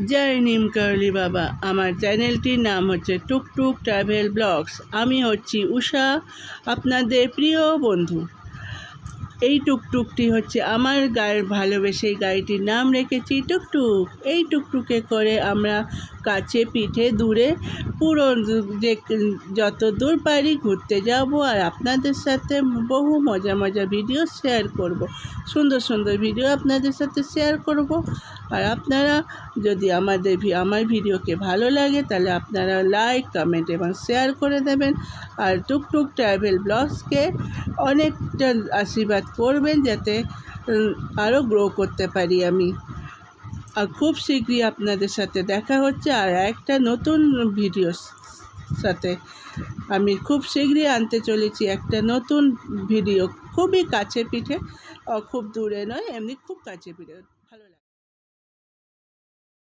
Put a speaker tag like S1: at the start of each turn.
S1: জয় নিম কারলি বাবা। আমার চ্যানেলটির নাম হচ্ছে টুকটুক ট্রাভেল ব্লগস। আমি হচ্ছি উষা, আপনাদের প্রিয় বন্ধু। এই টুকটুকটি হচ্ছে আমার গায়ের ভালোবেসে গাড়িটির নাম রেখেছি টুকটুক। এই টুকটুকে করে আমরা কাছে পিঠে দূরে পুরো যে যত দূর পারি ঘুরতে যাব, আর আপনাদের সাথে বহু মজা মজা ভিডিও শেয়ার করব, সুন্দর সুন্দর ভিডিও আপনাদের সাথে শেয়ার করব। আর আপনারা যদি আমার ভিডিওকে ভালো লাগে তাহলে আপনারা লাইক, কমেন্ট এবং শেয়ার করে দেবেন। আর টুকটুক ট্রাভেল ব্লগসকে অনেকটা আশীর্বাদ করবেন যাতে আরও গ্রো করতে পারি আমি। আর খুব শীঘ্রই আপনাদের সাথে দেখা হচ্ছে আর একটা নতুন ভিডিওর সাথে। আমি খুব শীঘ্রই আনতে চলেছি একটা নতুন ভিডিও, খুবই কাছে পিঠে, খুব দূরে নয়, এমনি খুব কাছে পিঠে।